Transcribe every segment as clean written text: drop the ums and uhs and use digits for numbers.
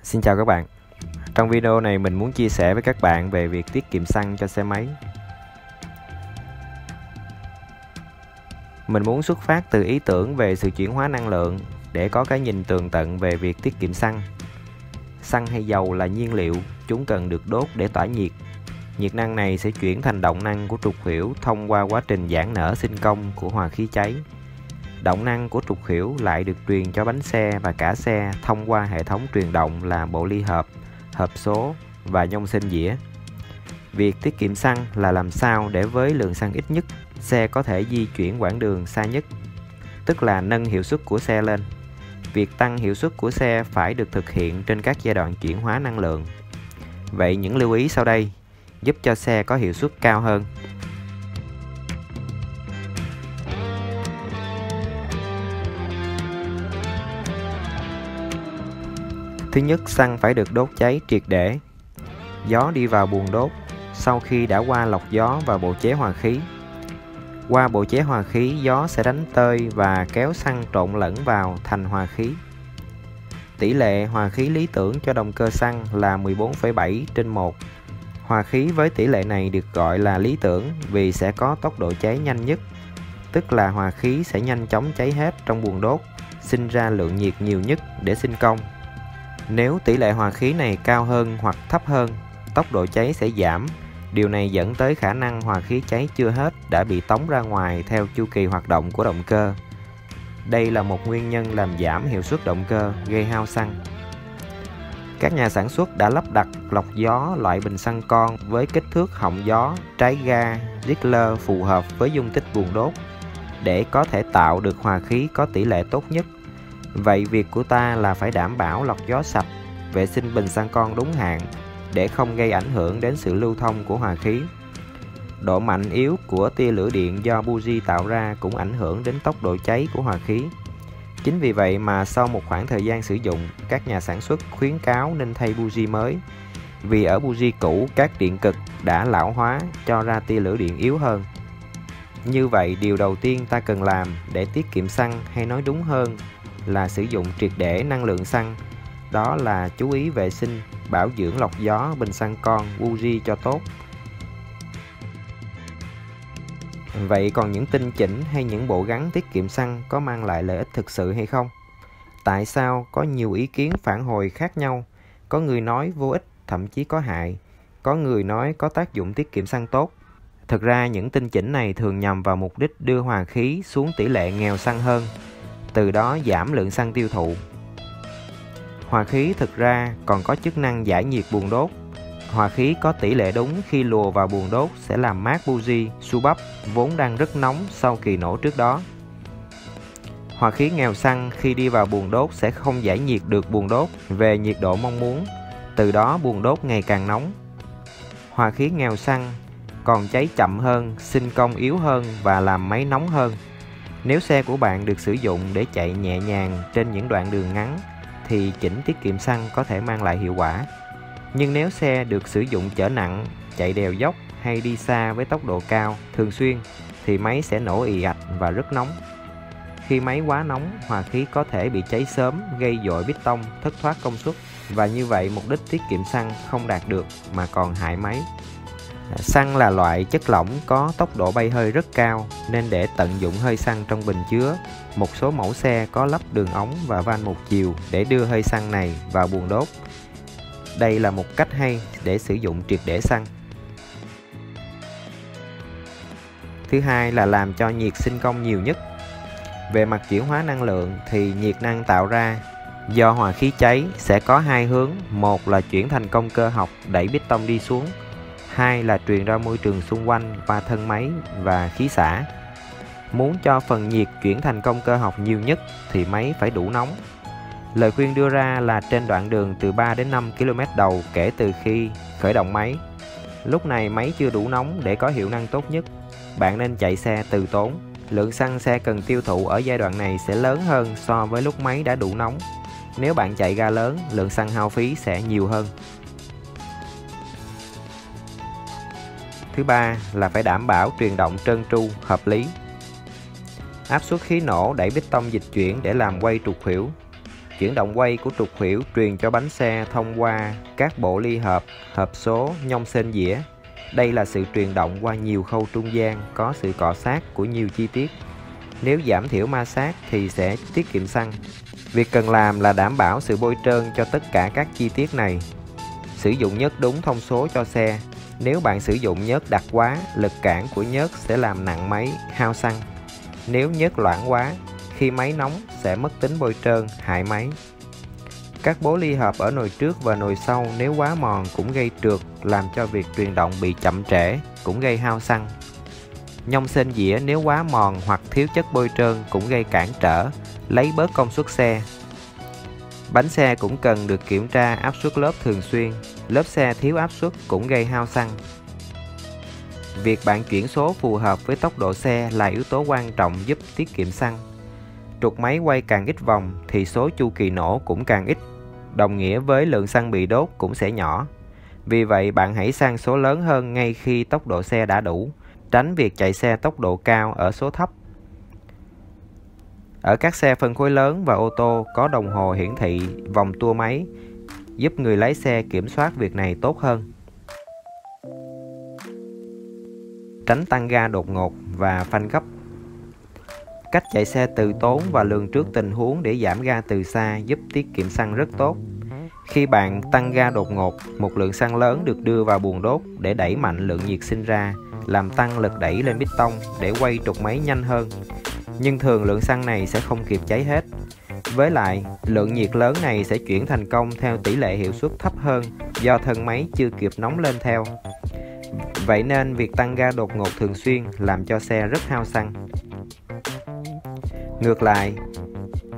Xin chào các bạn. Trong video này mình muốn chia sẻ với các bạn về việc tiết kiệm xăng cho xe máy. Mình muốn xuất phát từ ý tưởng về sự chuyển hóa năng lượng để có cái nhìn tường tận về việc tiết kiệm xăng. Xăng hay dầu là nhiên liệu, chúng cần được đốt để tỏa nhiệt. Nhiệt năng này sẽ chuyển thành động năng của trục khuỷu thông qua quá trình giãn nở sinh công của hòa khí cháy. Động năng của trục khuỷu lại được truyền cho bánh xe và cả xe thông qua hệ thống truyền động là bộ ly hợp, hộp số và nhông sinh dĩa. Việc tiết kiệm xăng là làm sao để với lượng xăng ít nhất, xe có thể di chuyển quãng đường xa nhất, tức là nâng hiệu suất của xe lên. Việc tăng hiệu suất của xe phải được thực hiện trên các giai đoạn chuyển hóa năng lượng. Vậy những lưu ý sau đây giúp cho xe có hiệu suất cao hơn. Thứ nhất, xăng phải được đốt cháy triệt để. Gió đi vào buồng đốt sau khi đã qua lọc gió và bộ chế hòa khí. Qua bộ chế hòa khí, gió sẽ đánh tơi và kéo xăng trộn lẫn vào thành hòa khí. Tỷ lệ hòa khí lý tưởng cho động cơ xăng là 14,7/1. Hòa khí với tỷ lệ này được gọi là lý tưởng vì sẽ có tốc độ cháy nhanh nhất, tức là hòa khí sẽ nhanh chóng cháy hết trong buồng đốt, sinh ra lượng nhiệt nhiều nhất để sinh công. Nếu tỷ lệ hòa khí này cao hơn hoặc thấp hơn, tốc độ cháy sẽ giảm. Điều này dẫn tới khả năng hòa khí cháy chưa hết đã bị tống ra ngoài theo chu kỳ hoạt động của động cơ. Đây là một nguyên nhân làm giảm hiệu suất động cơ, gây hao xăng. Các nhà sản xuất đã lắp đặt lọc gió loại bình xăng con với kích thước họng gió, trái ga, Ziegler phù hợp với dung tích buồng đốt để có thể tạo được hòa khí có tỷ lệ tốt nhất. Vậy việc của ta là phải đảm bảo lọc gió sạch, vệ sinh bình xăng con đúng hạn để không gây ảnh hưởng đến sự lưu thông của hòa khí. Độ mạnh yếu của tia lửa điện do buji tạo ra cũng ảnh hưởng đến tốc độ cháy của hòa khí. Chính vì vậy mà sau một khoảng thời gian sử dụng, các nhà sản xuất khuyến cáo nên thay buji mới, vì ở buji cũ các điện cực đã lão hóa cho ra tia lửa điện yếu hơn. Như vậy, điều đầu tiên ta cần làm để tiết kiệm xăng, hay nói đúng hơn là sử dụng triệt để năng lượng xăng, đó là chú ý vệ sinh, bảo dưỡng lọc gió bình xăng con buji cho tốt. Vậy còn những tinh chỉnh hay những bộ gắn tiết kiệm xăng có mang lại lợi ích thực sự hay không? Tại sao có nhiều ý kiến phản hồi khác nhau? Có người nói vô ích, thậm chí có hại. Có người nói có tác dụng tiết kiệm xăng tốt. Thực ra những tinh chỉnh này thường nhằm vào mục đích đưa hòa khí xuống tỷ lệ nghèo xăng hơn, từ đó giảm lượng xăng tiêu thụ. Hòa khí thực ra còn có chức năng giải nhiệt buồng đốt. Hòa khí có tỷ lệ đúng khi lùa vào buồng đốt sẽ làm mát buji, su bắp vốn đang rất nóng sau kỳ nổ trước đó. Hòa khí nghèo xăng khi đi vào buồng đốt sẽ không giải nhiệt được buồng đốt về nhiệt độ mong muốn, từ đó buồng đốt ngày càng nóng. Hòa khí nghèo xăng còn cháy chậm hơn, sinh công yếu hơn và làm máy nóng hơn. Nếu xe của bạn được sử dụng để chạy nhẹ nhàng trên những đoạn đường ngắn thì chỉnh tiết kiệm xăng có thể mang lại hiệu quả. Nhưng nếu xe được sử dụng chở nặng, chạy đèo dốc hay đi xa với tốc độ cao thường xuyên thì máy sẽ nổ ì ạch và rất nóng. Khi máy quá nóng, hòa khí có thể bị cháy sớm, gây dội bít tông, thất thoát công suất, và như vậy mục đích tiết kiệm xăng không đạt được mà còn hại máy. Xăng là loại chất lỏng có tốc độ bay hơi rất cao, nên để tận dụng hơi xăng trong bình chứa, một số mẫu xe có lắp đường ống và van một chiều để đưa hơi xăng này vào buồng đốt. Đây là một cách hay để sử dụng triệt để xăng. Thứ hai là làm cho nhiệt sinh công nhiều nhất. Về mặt chuyển hóa năng lượng thì nhiệt năng tạo ra do hòa khí cháy sẽ có hai hướng. Một là chuyển thành công cơ học đẩy bít tông đi xuống. Hai là truyền ra môi trường xung quanh qua thân máy và khí xả. Muốn cho phần nhiệt chuyển thành công cơ học nhiều nhất thì máy phải đủ nóng. Lời khuyên đưa ra là trên đoạn đường từ 3 đến 5 km đầu kể từ khi khởi động máy. Lúc này máy chưa đủ nóng để có hiệu năng tốt nhất. Bạn nên chạy xe từ tốn. Lượng xăng xe cần tiêu thụ ở giai đoạn này sẽ lớn hơn so với lúc máy đã đủ nóng. Nếu bạn chạy ga lớn, lượng xăng hao phí sẽ nhiều hơn. Thứ ba là phải đảm bảo truyền động trơn tru, hợp lý. Áp suất khí nổ đẩy bít tông dịch chuyển để làm quay trục khuỷu. chuyển động quay của trục khuỷu truyền cho bánh xe thông qua các bộ ly hợp, hộp số, nhông sên dĩa. Đây là sự truyền động qua nhiều khâu trung gian, có sự cọ sát của nhiều chi tiết. Nếu giảm thiểu ma sát thì sẽ tiết kiệm xăng. Việc cần làm là đảm bảo sự bôi trơn cho tất cả các chi tiết này. Sử dụng nhớt đúng thông số cho xe. Nếu bạn sử dụng nhớt đặc quá, lực cản của nhớt sẽ làm nặng máy, hao xăng. Nếu nhớt loãng quá, khi máy nóng sẽ mất tính bôi trơn, hại máy. Các bố ly hợp ở nồi trước và nồi sau nếu quá mòn cũng gây trượt, làm cho việc truyền động bị chậm trễ, cũng gây hao xăng. Nhông sên dĩa nếu quá mòn hoặc thiếu chất bôi trơn cũng gây cản trở, lấy bớt công suất xe. Bánh xe cũng cần được kiểm tra áp suất lớp thường xuyên, lớp xe thiếu áp suất cũng gây hao xăng. Việc bạn chuyển số phù hợp với tốc độ xe là yếu tố quan trọng giúp tiết kiệm xăng. Trục máy quay càng ít vòng thì số chu kỳ nổ cũng càng ít, đồng nghĩa với lượng xăng bị đốt cũng sẽ nhỏ. Vì vậy bạn hãy sang số lớn hơn ngay khi tốc độ xe đã đủ, tránh việc chạy xe tốc độ cao ở số thấp. Ở các xe phân khối lớn và ô tô có đồng hồ hiển thị vòng tua máy, giúp người lái xe kiểm soát việc này tốt hơn. Tránh tăng ga đột ngột và phanh gấp. Cách chạy xe từ tốn và lường trước tình huống để giảm ga từ xa giúp tiết kiệm xăng rất tốt. Khi bạn tăng ga đột ngột, một lượng xăng lớn được đưa vào buồng đốt để đẩy mạnh lượng nhiệt sinh ra, làm tăng lực đẩy lên piston để quay trục máy nhanh hơn. Nhưng thường lượng xăng này sẽ không kịp cháy hết. Với lại, lượng nhiệt lớn này sẽ chuyển thành công theo tỷ lệ hiệu suất thấp hơn do thân máy chưa kịp nóng lên theo. Vậy nên việc tăng ga đột ngột thường xuyên làm cho xe rất hao xăng. Ngược lại,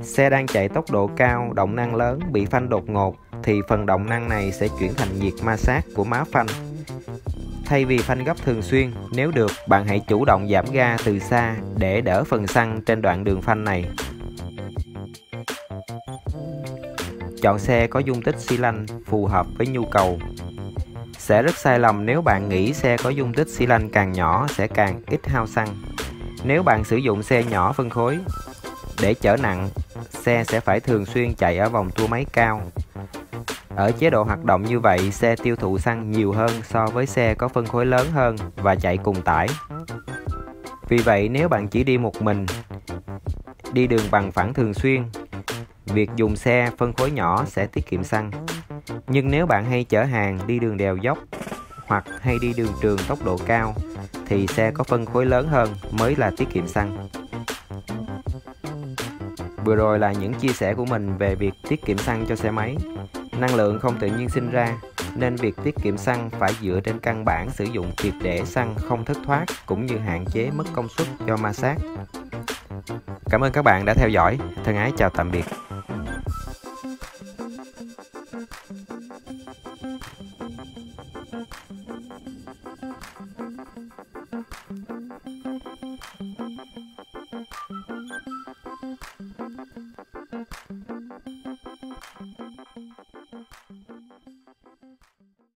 xe đang chạy tốc độ cao, động năng lớn bị phanh đột ngột thì phần động năng này sẽ chuyển thành nhiệt ma sát của má phanh. Thay vì phanh gấp thường xuyên, nếu được, bạn hãy chủ động giảm ga từ xa để đỡ phần xăng trên đoạn đường phanh này. Chọn xe có dung tích xi lanh phù hợp với nhu cầu. Sẽ rất sai lầm nếu bạn nghĩ xe có dung tích xi lanh càng nhỏ sẽ càng ít hao xăng. Nếu bạn sử dụng xe nhỏ phân khối, để chở nặng, xe sẽ phải thường xuyên chạy ở vòng tua máy cao. Ở chế độ hoạt động như vậy, xe tiêu thụ xăng nhiều hơn so với xe có phân khối lớn hơn và chạy cùng tải. Vì vậy, nếu bạn chỉ đi một mình, đi đường bằng phẳng thường xuyên, việc dùng xe phân khối nhỏ sẽ tiết kiệm xăng. Nhưng nếu bạn hay chở hàng đi đường đèo dốc hoặc hay đi đường trường tốc độ cao, thì xe có phân khối lớn hơn mới là tiết kiệm xăng. Vừa rồi là những chia sẻ của mình về việc tiết kiệm xăng cho xe máy. Năng lượng không tự nhiên sinh ra, nên việc tiết kiệm xăng phải dựa trên căn bản sử dụng triệt để xăng không thất thoát cũng như hạn chế mất công suất do ma sát. Cảm ơn các bạn đã theo dõi. Thân ái chào tạm biệt.